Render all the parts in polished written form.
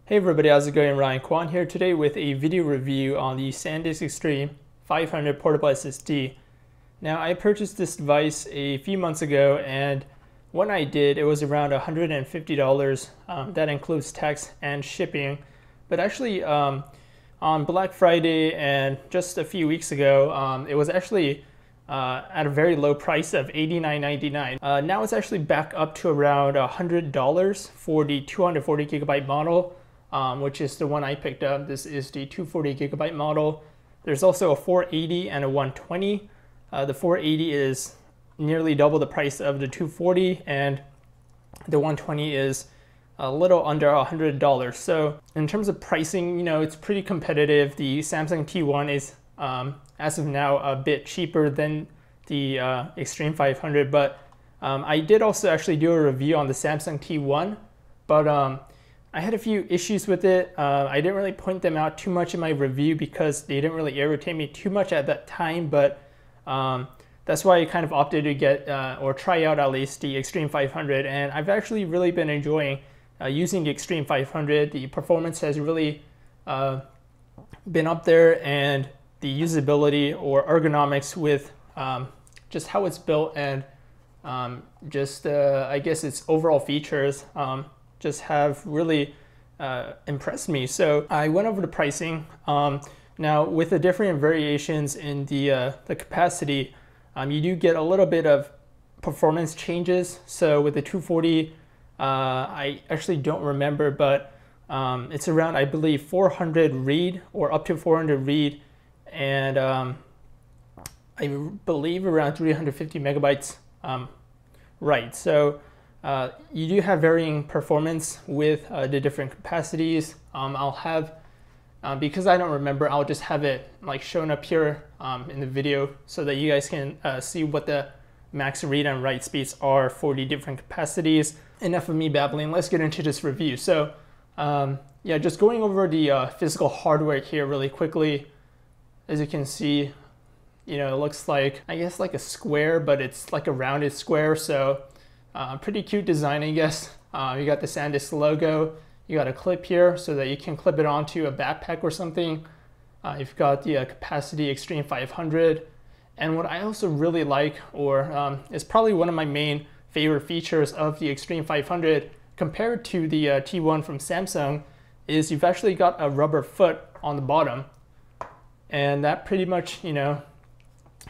Hey everybody, how's it going? Ryan Kwan here today with a video review on the Sandisk Extreme 500 portable SSD. Now I purchased this device a few months ago, and when I did it was around $150. That includes tax and shipping. But actually on Black Friday and just a few weeks ago, it was actually at a very low price of $89.99. Now it's actually back up to around $100 for the 240 gigabyte model. Which is the one I picked up. This is the 240 gigabyte model. There's also a 480 and a 120. The 480 is nearly double the price of the 240, and the 120 is a little under $100. So in terms of pricing, it's pretty competitive. The Samsung T1 is, as of now, a bit cheaper than the Extreme 500, but I did also actually do a review on the Samsung T1, but I had a few issues with it. I didn't really point them out too much in my review because they didn't really irritate me too much at that time, but that's why I kind of opted to get or try out at least the Extreme 500, and I've actually really been enjoying using the Extreme 500. The performance has really been up there, and the usability or ergonomics with just how it's built and I guess its overall features just have really impressed me. So I went over the pricing. Now with the different variations in the capacity, you do get a little bit of performance changes. So with the 240, I actually don't remember, but it's around, I believe, 400 read or up to 400 read, and I believe around 350 megabytes write. So you do have varying performance with the different capacities. I'll have, because I don't remember, I'll just have it like shown up here in the video so that you guys can see what the max read and write speeds are for the different capacities. Enough of me babbling, let's get into this review. So yeah, just going over the physical hardware here really quickly. As you can see, it looks like, I guess, like a square, but it's like a rounded square. So pretty cute design, I guess. You got the Sandisk logo. You got a clip here so that you can clip it onto a backpack or something. You've got the capacity Extreme 500. And what I also really like, or is probably one of my main favorite features of the Extreme 500 compared to the T1 from Samsung, is you've actually got a rubber foot on the bottom. And that pretty much,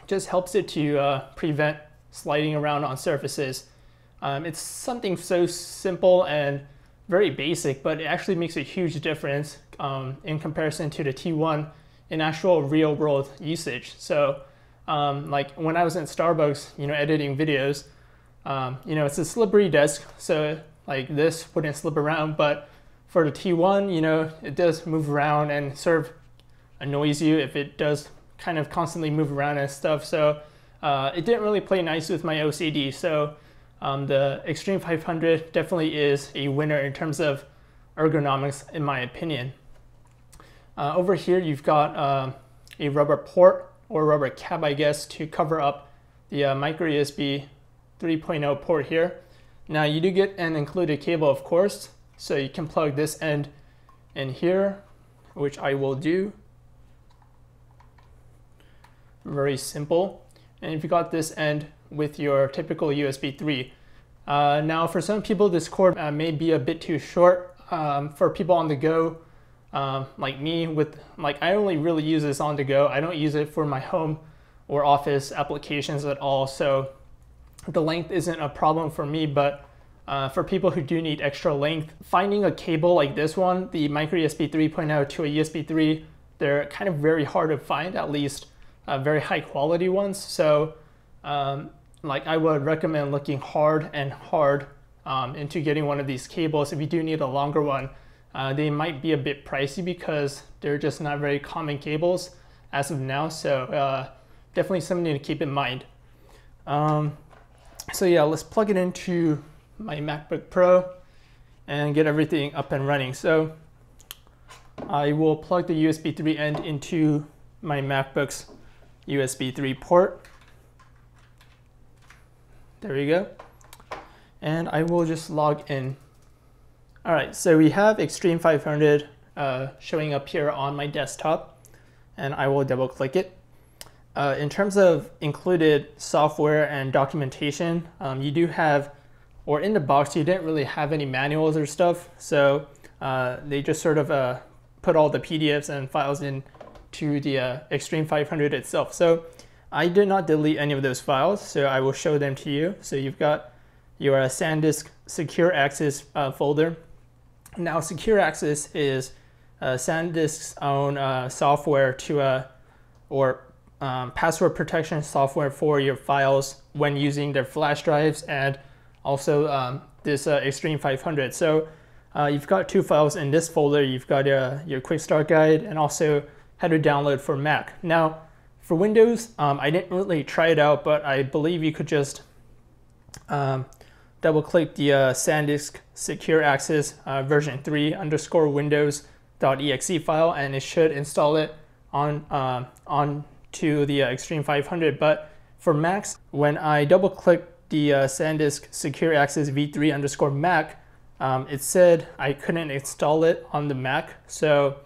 just helps it to prevent sliding around on surfaces. It's something so simple and very basic, but it actually makes a huge difference in comparison to the T1 in actual real world usage. So like when I was in Starbucks, editing videos, it's a slippery desk, so like this wouldn't slip around, but for the T1, it does move around and sort of annoys you if it does kind of constantly move around and stuff. So it didn't really play nice with my OCD. So the Extreme 500 definitely is a winner in terms of ergonomics, in my opinion. Over here, you've got a rubber port or rubber cap, I guess, to cover up the micro USB 3.0 port here. Now you do get an included cable, of course, so you can plug this end in here, which I will do. Very simple. And if you got this end with your typical USB 3. Now for some people this cord may be a bit too short for people on the go, like me. I only really use this on the go. I don't use it for my home or office applications at all, so the length isn't a problem for me. But for people who do need extra length, finding a cable like this one, the micro USB 3.0 to a USB 3, they're kind of very hard to find, at least very high quality ones. So I would recommend looking hard into getting one of these cables. If you do need a longer one, they might be a bit pricey because they're just not very common cables as of now. So definitely something to keep in mind. So yeah, let's plug it into my MacBook Pro and get everything up and running. So I will plug the USB 3 end into my MacBook's USB 3 port. There we go. And I will just log in All right, so we have Extreme 500 showing up here on my desktop, and I will double click it. In terms of included software and documentation, you do have, or in the box, you didn't really have any manuals or stuff. So they just sort of put all the PDFs and files into the Extreme 500 itself. So I did not delete any of those files, so I will show them to you. So you've got your Sandisk Secure Access folder. Now, Secure Access is Sandisk's own software to, password protection software for your files when using their flash drives, and also this Extreme 500. So you've got two files in this folder. You've got your quick start guide and also how to download for Mac. Now, for Windows, I didn't really try it out, but I believe you could just double click the Sandisk Secure Access version 3 _ Windows.exe file, and it should install it onto the Extreme 500. But for Macs, when I double click the Sandisk Secure Access v3 _ Mac, it said I couldn't install it on the Mac. So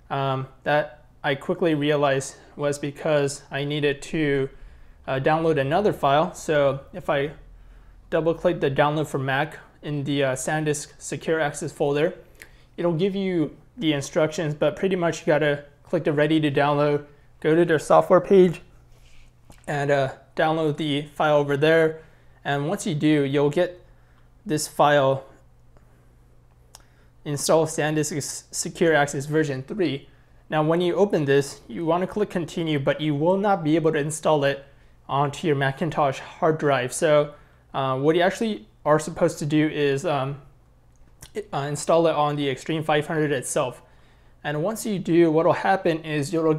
that I quickly realized was because I needed to download another file. So if I double click the download for Mac in the Sandisk Secure Access folder, it'll give you the instructions, but pretty much you gotta click the ready to download, go to their software page, and download the file over there. And once you do, you'll get this file, install Sandisk Secure Access version 3. Now, when you open this, you want to click continue, but you will not be able to install it onto your Macintosh hard drive. So what you actually are supposed to do is install it on the Extreme 500 itself. And once you do, what will happen is you'll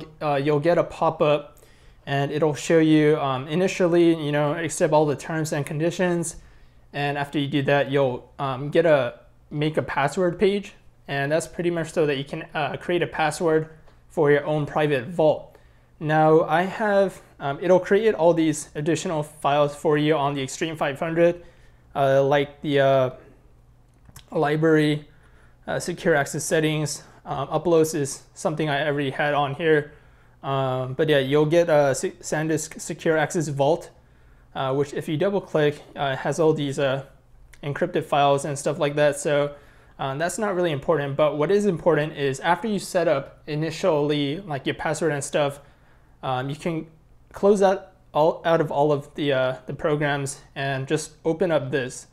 get a pop-up, and it'll show you initially, accept all the terms and conditions. And after you do that, you'll make a password page, and that's pretty much so that you can create a password for your own private vault. Now, I have it'll create all these additional files for you on the Extreme 500, like the library, secure access settings, uploads is something I already had on here. But yeah, you'll get a Sandisk Secure Access Vault, which if you double click, has all these encrypted files and stuff like that. So that's not really important, but what is important is after you set up initially like your password and stuff, you can close out of all of the programs and just open up this,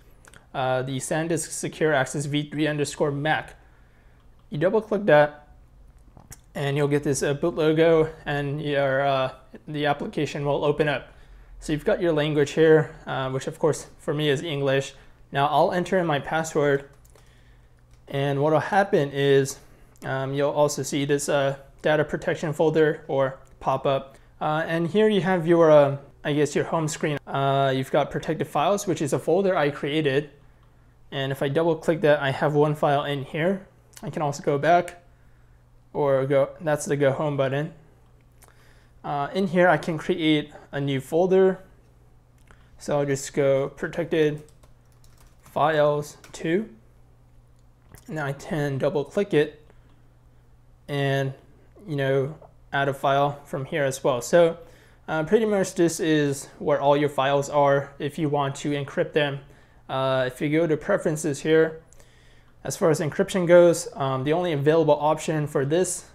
the Sandisk Secure Access v3 _ Mac. You double click that, and you'll get this boot logo, and the application will open up. So you've got your language here, which of course for me is English. Now I'll enter in my password, and what will happen is you'll also see this data protection folder or pop-up. And here you have your, I guess your home screen. You've got protected files, which is a folder I created. And if I double click that, I have one file in here. I can also go back or that's the go home button. In here, I can create a new folder. So I'll just go protected files 2. Now I can double click it and add a file from here as well. So pretty much this is where all your files are if you want to encrypt them. If you go to preferences here, as far as encryption goes, the only available option for this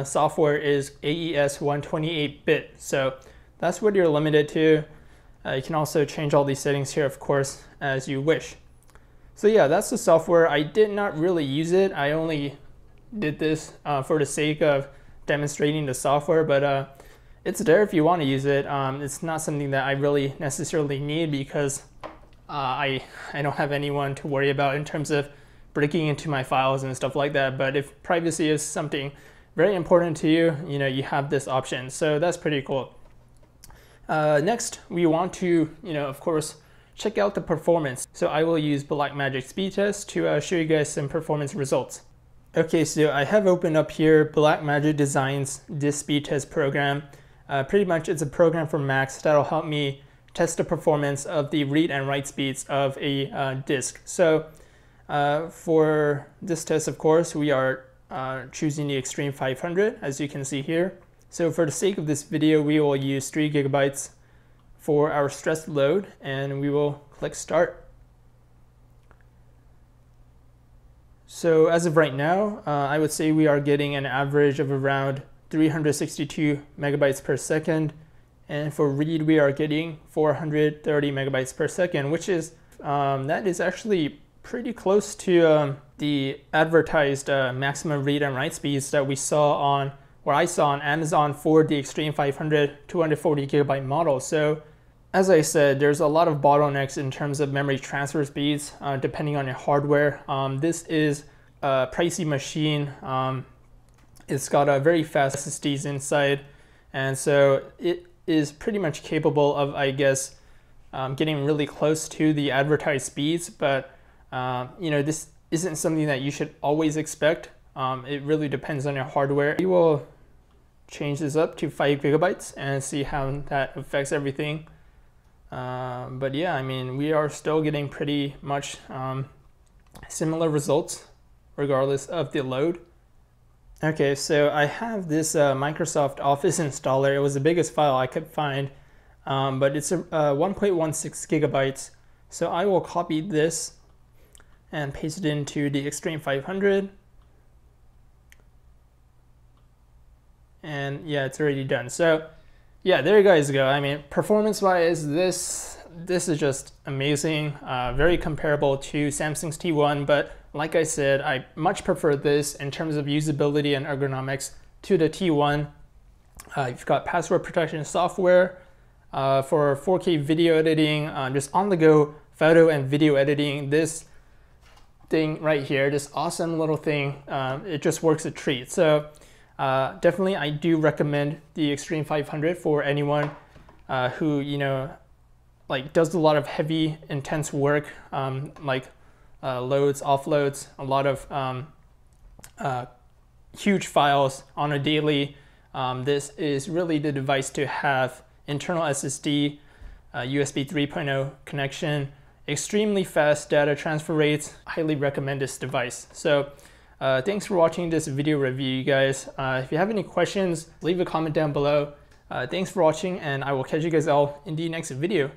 software is AES 128-bit. So that's what you're limited to. You can also change all these settings here, of course, as you wish. So yeah, that's the software. I did not really use it. I only did this for the sake of demonstrating the software, but it's there if you want to use it. It's not something that I really necessarily need because I don't have anyone to worry about in terms of breaking into my files and stuff like that. But if privacy is something very important to you, you have this option. So that's pretty cool. Next, we want to, of course, check out the performance. So I will use Blackmagic speed test to show you guys some performance results. Okay, so I have opened up here Blackmagic Designs this speed test program. Pretty much it's a program for Macs that'll help me test the performance of the read and write speeds of a disk. So For this test, of course, we are choosing the Extreme 500, as you can see here. So for the sake of this video, we will use 3 GB for our stress load, and we will click Start. So as of right now, I would say we are getting an average of around 362 megabytes per second. And for read, we are getting 430 megabytes per second, which is, that is actually pretty close to the advertised maximum read and write speeds that we saw on, or I saw on Amazon for the Extreme 500 240 gigabyte model. So as I said, there's a lot of bottlenecks in terms of memory transfer speeds, depending on your hardware. This is a pricey machine. It's got a very fast SSDs inside, and so it is pretty much capable of, I guess, getting really close to the advertised speeds. But this isn't something that you should always expect. It really depends on your hardware. We will change this up to 5 GB and see how that affects everything. But yeah, I mean, we are still getting pretty much similar results regardless of the load. Okay, so I have this Microsoft Office installer. It was the biggest file I could find, but it's 1.16 gigabytes. So I will copy this and paste it into the Extreme 500. And yeah, it's already done. So yeah, there you guys go. I mean, performance-wise, this is just amazing. Very comparable to Samsung's T1, but like I said, I much prefer this in terms of usability and ergonomics to the T1. You've got password protection software for 4K video editing, just on-the-go photo and video editing. This thing right here, this awesome little thing, it just works a treat. So definitely, I do recommend the Extreme 500 for anyone who, like does a lot of heavy, intense work, like loads, offloads, a lot of huge files on a daily. This is really the device to have. Internal SSD, USB 3.0 connection, extremely fast data transfer rates. Highly recommend this device. So thanks for watching this video review, you guys. If you have any questions, leave a comment down below. Thanks for watching, and I will catch you guys all in the next video.